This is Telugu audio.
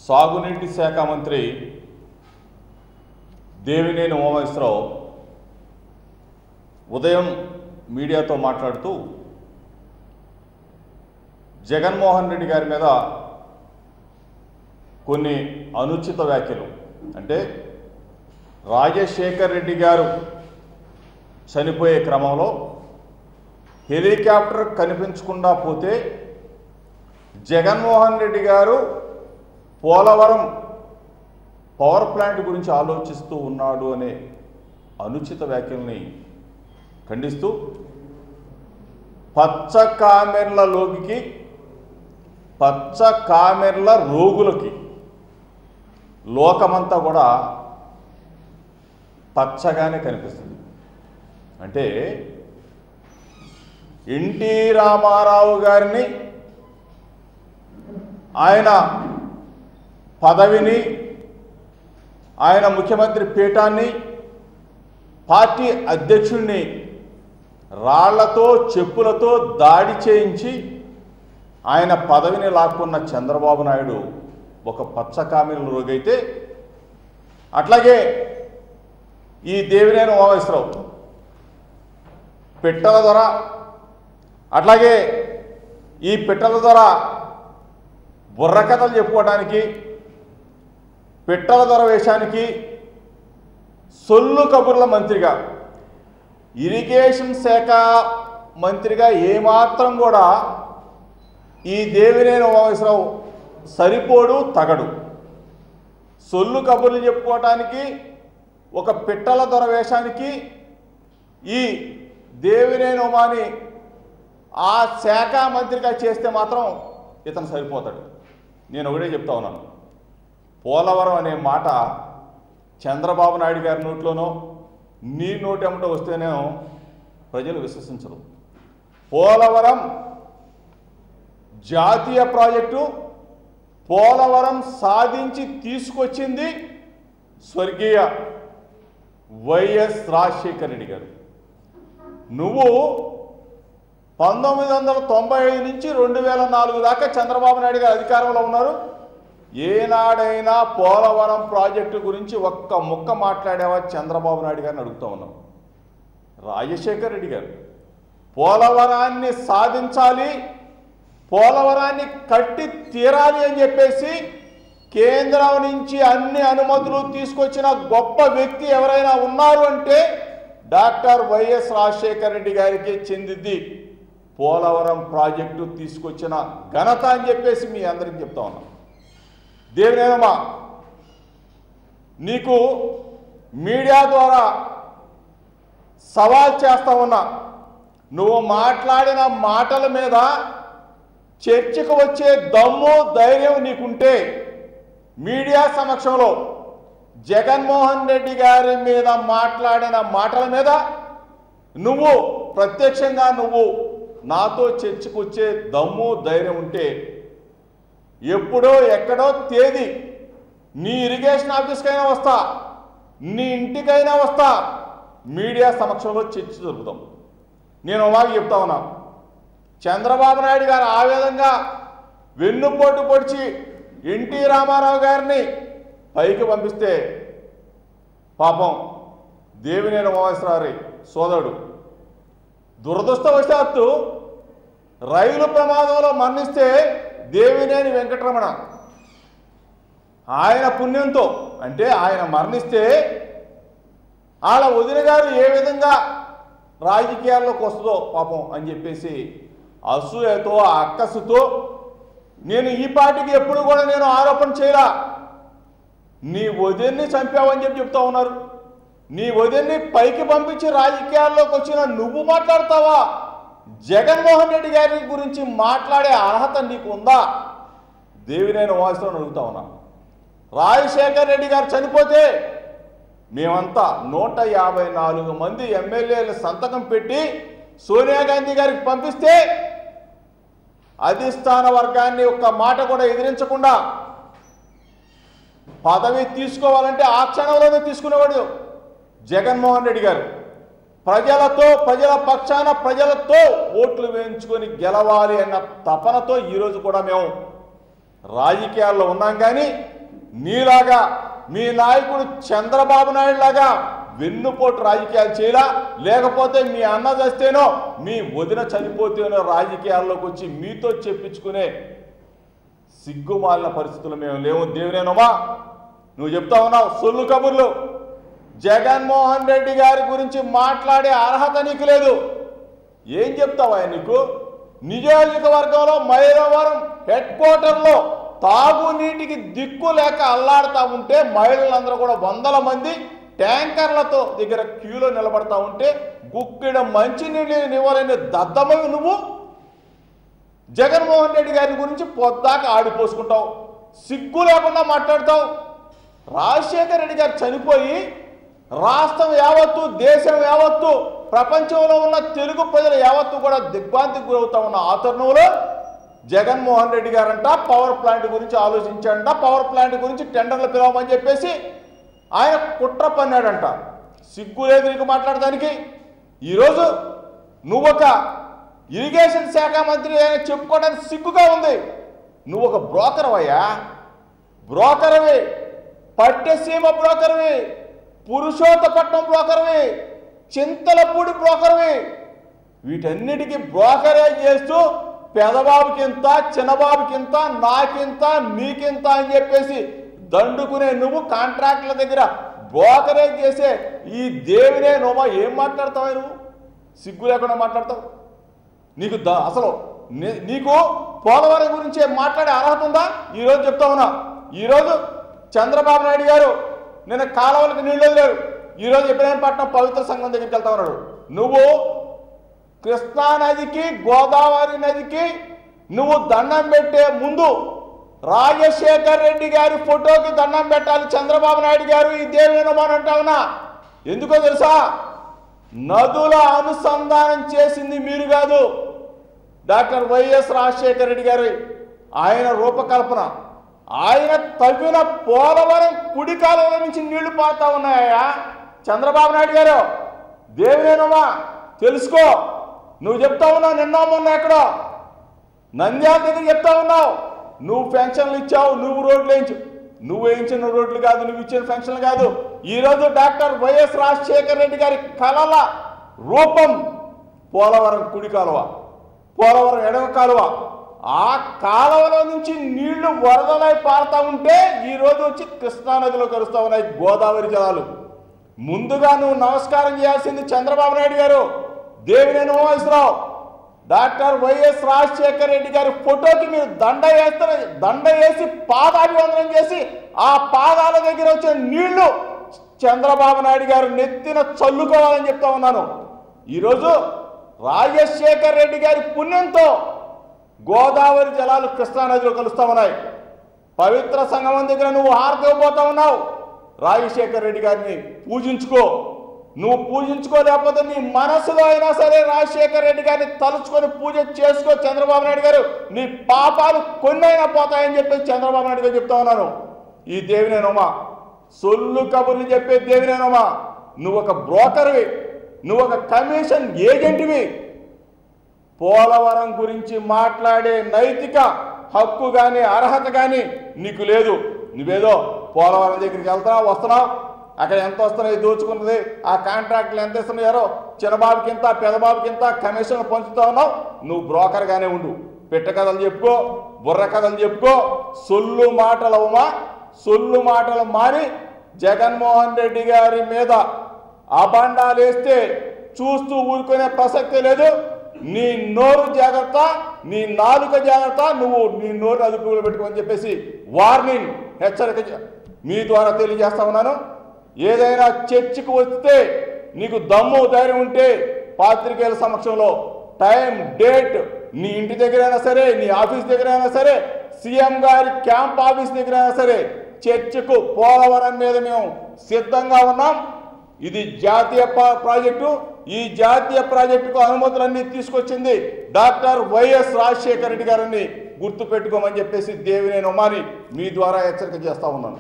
సాగునీటి శాఖ మంత్రి దేవినేని ఉమామహేశ్వరరావు ఉదయం మీడియాతో మాట్లాడుతూ జగన్మోహన్ రెడ్డి గారి మీద కొన్ని అనుచిత వ్యాఖ్యలు అంటే రాజశేఖర్ రెడ్డి గారు చనిపోయే క్రమంలో హెలికాప్టర్ కనిపించకుండా పోతే జగన్మోహన్ రెడ్డి గారు పోలవరం పవర్ ప్లాంట్ గురించి ఆలోచిస్తూ ఉన్నాడు అనే అనుచిత వ్యాఖ్యల్ని ఖండిస్తూ పచ్చ కామెర్ల లోగికి పచ్చ కామెర్ల రోగులకి లోకమంతా కూడా పచ్చగానే కనిపిస్తుంది. అంటే ఎన్టీ రామారావు గారిని ఆయన పదవిని ఆయన ముఖ్యమంత్రి పీఠాన్ని పార్టీ అధ్యక్షుడిని రాళ్లతో చెప్పులతో దాడి చేయించి ఆయన పదవిని లాక్కున్న చంద్రబాబు నాయుడు ఒక పచ్చకామెల రోగైతే, అట్లాగే ఈ దేవినేని ఉమామహేశ్వరరావు పిట్టల ద్వారా అట్లాగే ఈ పిట్టల ద్వారా బుర్రకథలు చెప్పుకోవడానికి పిట్టల ద్వారా వేషానికి సొల్లు కబుర్ల మంత్రిగా ఇరిగేషన్ శాఖ మంత్రిగా ఏమాత్రం కూడా ఈ దేవినేని ఉమామహేశ్వరరావు సరిపోడు తగడు. సొల్లు కబుర్లు చెప్పుకోవటానికి ఒక పిట్టల దొర వేషానికి ఈ దేవినేని ఉమాని ఆ శాఖ మంత్రిగా చేస్తే మాత్రం ఇతను సరిపోతాడు. నేను ఒకటే చెప్తా ఉన్నాను, పోలవరం అనే మాట చంద్రబాబు నాయుడు గారి నోట్లోనో నీ నోటెమ్మట వస్తేనే ప్రజలు విశ్వసించరు. పోలవరం జాతీయ ప్రాజెక్టు, పోలవరం సాధించి తీసుకొచ్చింది స్వర్గీయ వైఎస్ రాజశేఖర రెడ్డి గారు. నువ్వు 1995 నుంచి 2004 దాకా చంద్రబాబు నాయుడు గారు అధికారంలో ఉన్నారు. ఏనాడైనా పోలవరం ప్రాజెక్టు గురించి ఒక్క ముక్క మాట్లాడేవా చంద్రబాబు నాయుడు గారిని అడుగుతా ఉన్నాం. రాజశేఖర రెడ్డి గారు పోలవరాన్ని సాధించాలి, పోలవరాన్ని కట్టి తీరాలి అని చెప్పేసి కేంద్రం నుంచి అన్ని అనుమతులు తీసుకొచ్చిన గొప్ప వ్యక్తి ఎవరైనా ఉన్నారు అంటే డాక్టర్ వైఎస్ రాజశేఖర రెడ్డి గారికి చెందింది పోలవరం ప్రాజెక్టు తీసుకొచ్చిన ఘనత అని చెప్పేసి మీ అందరికీ చెప్తా ఉన్నాం. దేవినేనమ్మా, నీకు మీడియా ద్వారా సవాల్ చేస్తా ఉన్నా, నువ్వు మాట్లాడిన మాటల మీద చర్చకు వచ్చే దమ్ము ధైర్యం నీకుంటే మీడియా సమక్షంలో జగన్మోహన్ రెడ్డి గారి మీద మాట్లాడిన మాటల మీద నువ్వు ప్రత్యక్షంగా నువ్వు నాతో చర్చకు వచ్చే దమ్ము ధైర్యం ఉంటే ఎప్పుడో ఎక్కడో తేదీ నీ ఇరిగేషన్ ఆఫీస్కైనా వస్తా, నీ ఇంటికైనా వస్తా, మీడియా సమక్షంలో చర్చ జరుపుతాం. నేను అలాగే చెప్తా ఉన్నా, చంద్రబాబు నాయుడు గారు ఆ విధంగా వెన్నుపోటు పొడిచి ఎన్టీ రామారావు గారిని పైకి పంపిస్తే పాపం దేవినేని ఉమామహేశ్వరరావు సోదరుడు దురదృష్టవశాత్తు రైలు ప్రమాదంలో మరణిస్తే దేవినేని వెంకటరమణ ఆయన పుణ్యంతో అంటే ఆయన మరణిస్తే వాళ్ళ వదిన గారు ఏ విధంగా రాజకీయాల్లోకి వస్తుందో పాపం అని చెప్పేసి అసూయతో అక్కసుతో నేను ఈ పార్టీకి ఎప్పుడు కూడా నేను ఆరోపణ చేయలా. నీ వదిన్ని చంపావని చెప్తా ఉన్నారు. నీ వదిన్ని పైకి పంపించి రాజకీయాల్లోకి వచ్చిన నువ్వు మాట్లాడతావా? జగన్మోహన్ రెడ్డి గారి గురించి మాట్లాడే అర్హత నీకు ఉందా? దేవినేని ఉమామహేశ్వరరావు అడుగుతా ఉన్నా. రాజశేఖర్ రెడ్డి గారు చనిపోతే మేమంతా 154 మంది ఎమ్మెల్యేలు సంతకం పెట్టి సోనియా గాంధీ గారికి పంపిస్తే అధిష్టాన వర్గాన్ని ఒక్క మాట కూడా ఎదిరించకుండా పదవి తీసుకోవాలంటే ఆ క్షణంలోనే తీసుకునేవాడు జగన్మోహన్ రెడ్డి గారు. ప్రజలతో ప్రజల పక్షాన ప్రజలతో ఓట్లు వేయించుకొని గెలవాలి అన్న తపనతో ఈరోజు కూడా మేము రాజకీయాల్లో ఉన్నాం, కానీ నీలాగా మీ నాయకుడు చంద్రబాబు నాయుడు లాగా వెన్నుపోటు రాజకీయాలు చేయలా, లేకపోతే మీ అన్న చస్తేనో మీ వదిన చనిపోతేనో రాజకీయాల్లోకి వచ్చి మీతో చెప్పించుకునే సిగ్గుమాలిన పరిస్థితులు మేము లేవు. దేవునేనమ్మా, నువ్వు చెప్తా ఉన్నావు సొల్లు కబుర్లు. జగన్మోహన్ రెడ్డి గారి గురించి మాట్లాడే అర్హత నీకు లేదు. ఏం చెప్తావా నీకు? నియోజకవర్గంలో మైలవరం హెడ్ క్వార్టర్లో తాగునీటికి దిక్కు లేక అల్లాడుతూ ఉంటే మహిళలందరూ కూడా వందల మంది ట్యాంకర్లతో దగ్గర క్యూలో నిలబడతా ఉంటే గుక్కిడ మంచినీళ్ళు ఇవ్వాలని దద్దమవి నువ్వు జగన్మోహన్ రెడ్డి గారి గురించి పొద్దాక ఆడిపోసుకుంటావు, సిగ్గు లేకుండా మాట్లాడతావు. రాజశేఖర రెడ్డి గారు చనిపోయి రాష్ట్రం యావత్తు, దేశం యావత్తు, ప్రపంచంలో ఉన్న తెలుగు ప్రజలు యావత్తు కూడా దిగ్భ్రాంతికి గురవుతా ఉన్న ఆ తరుణంలో జగన్మోహన్ రెడ్డి గారంట పవర్ ప్లాంట్ గురించి ఆలోచించాడంట, పవర్ ప్లాంట్ గురించి టెండర్లు పిలవమని చెప్పేసి ఆయన కుట్ర పన్నాడంట. సిగ్గు లేదు నీకు మాట్లాడడానికి. ఈరోజు నువ్వు ఒక ఇరిగేషన్ శాఖ మంత్రి అని చెప్పుకోవడానికి సిగ్గుగా ఉంది. నువ్వు ఒక బ్రోకర్వయ్యా, బ్రోకర్వి, పట్టెసీమ బ్రోకర్వి, పురుషోత్తపట్నం బ్రోకర్వి, చింతలపూడి బ్రోకర్వి. వీటన్నిటికీ బ్రోకరే చేస్తూ పెదబాబుకింత, చిన్నబాబుకింత, నాకింత, నీకింత అని చెప్పేసి దండుకునే నువ్వు కాంట్రాక్టుల దగ్గర బ్రోకరేజ్ చేసే ఈ దేవునే నోమా ఏం మాట్లాడతావు? నువ్వు సిగ్గు లేకుండా మాట్లాడతావు. నీకు అసలు నీకు పోలవరం గురించి మాట్లాడే అర్హత ఉందా? ఈరోజు చెప్తా ఉన్నా. ఈరోజు చంద్రబాబు నాయుడు గారు నిన్న కాలువలకు నీళ్ళు వదిలేరు. ఈరోజు ఇబ్రహీంపట్నం పవిత్ర సంఘం దగ్గరికి వెళ్తా ఉన్నాడు. నువ్వు కృష్ణా నదికి, గోదావరి నదికి నువ్వు దండం పెట్టే ముందు రాజశేఖర్ రెడ్డి గారి ఫోటోకి దండం పెట్టాలి చంద్రబాబు నాయుడు గారు. ఈ దేవుని అంటా ఉన్నా. ఎందుకో తెలుసా? నదుల అనుసంధానం చేసింది మీరు కాదు, డాక్టర్ వైఎస్ రాజశేఖర రెడ్డి గారు. ఆయన రూపకల్పన, ఆయన తవ్విన పోలవరం కుడి కాలువల నుంచి నీళ్లు పారుతా ఉన్నాయా చంద్రబాబు నాయుడు గారు. దేవునేనమ్మా తెలుసుకో. నువ్వు చెప్తా ఉన్నావు నిన్న మొన్న ఎక్కడో నంద్యాల దగ్గర చెప్తా ఉన్నావు. నువ్వు పెన్షన్లు ఇచ్చావు, నువ్వు రోడ్లు వేయించు. నువ్వు వేయించిన రోడ్లు కాదు, నువ్వు ఇచ్చిన పెన్షన్లు కాదు. ఈరోజు డాక్టర్ వైఎస్ రాజశేఖర రెడ్డి గారి కళల రూపం పోలవరం కుడి కాలువ, పోలవరం ఎడమ కాలువ. ఆ కాలువలో నుంచి నీళ్లు వరదలై పారుతా ఉంటే ఈరోజు వచ్చి కృష్ణానదిలో కలుస్తా ఉన్నాయి గోదావరి జలాలు. ముందుగా నువ్వు నమస్కారం చేయాల్సింది చంద్రబాబు నాయుడు గారు, దేవినేని ఉమామహేశ్వరరావు. డాక్టర్ వైఎస్ రాజశేఖర రెడ్డి గారి ఫోటోకి మీరు దండ వేసి పాదాభివందనం చేసి ఆ పాదాల దగ్గర వచ్చే నీళ్లు చంద్రబాబు నాయుడు గారు నెత్తిన చల్లుకోవాలని చెప్తా ఉన్నాను. ఈరోజు రాజశేఖర రెడ్డి గారి పుణ్యంతో గోదావరి జలాలు కృష్ణానదిలో కలుస్తా ఉన్నాయి. పవిత్ర సంగమం దగ్గర నువ్వు హారతి ఇవ్వబోతా ఉన్నావు. రాజశేఖర రెడ్డి గారిని పూజించుకో. నువ్వు పూజించుకోలేకపోతే నీ మనసులో అయినా సరే రాజశేఖర రెడ్డి గారిని తలుచుకొని పూజ చేసుకో. చంద్రబాబు నాయుడు గారు నీ పాపాలు కొన్నైనా పోతాయని చెప్పేసి చంద్రబాబు నాయుడు గారు చెప్తా ఉన్నాను. ఈ దేవినేనమ్మా సొల్లు కబుర్లు చెప్పే దేవినేనమ్మా, నువ్వు ఒక బ్రోకర్వి, నువ్వు ఒక కమిషన్ ఏజెంట్వి. పోలవరం గురించి మాట్లాడే నైతిక హక్కు కానీ అర్హత కానీ నీకు లేదు. నువ్వేదో పోలవరం దగ్గరికి వెళ్తున్నావు, వస్తున్నావు, అక్కడ ఎంత వస్తున్నాయి దోచుకున్నది, ఆ కాంట్రాక్టులు ఎంత ఇస్తున్నారో చిన్నబాబుకింత పెదబాబుకింత కమిషన్లు పంచుతా ఉన్నావు. నువ్వు బ్రోకర్గానే ఉండు. పెట్ట కథలు చెప్పుకో, బుర్ర కథలు చెప్పుకో. సొల్లు మాటలు ఉమా, సొల్లు మాటలు మారి జగన్మోహన్ రెడ్డి గారి మీద అబండాలు వేస్తే చూస్తూ ఊరుకునే ప్రసక్తే లేదు. నీ నోరు జాగ్రత్త, నీ నాలుక జాగ్రత్త, నువ్వు నీ నోరు అదుపులో పెట్టుకోమని చెప్పేసి వార్నింగ్, హెచ్చరిక మీ ద్వారా తెలియజేస్తా ఉన్నాను. ఏదైనా చర్చకు వస్తే నీకు దమ్ము ధైర్యం ఉంటే పాత్రికేయుల సమక్షంలో టైం డేట్ నీ ఇంటి దగ్గరైనా సరే, నీ ఆఫీస్ దగ్గరైనా సరే, సీఎం గారి క్యాంప్ ఆఫీస్ దగ్గరైనా సరే చర్చకు పోలవరం మీద మేము సిద్ధంగా ఉన్నాం. ఇది జాతీయ ప్రాజెక్టు. ఈ జాతీయ ప్రాజెక్టుకు అనుమతులన్నీ తీసుకొచ్చింది డాక్టర్ వైఎస్ రాజశేఖర రెడ్డి గారిని గుర్తుపెట్టుకోమని చెప్పేసి దేవినేని ఉమాని మీ ద్వారా హెచ్చరిక చేస్తా ఉన్నాను.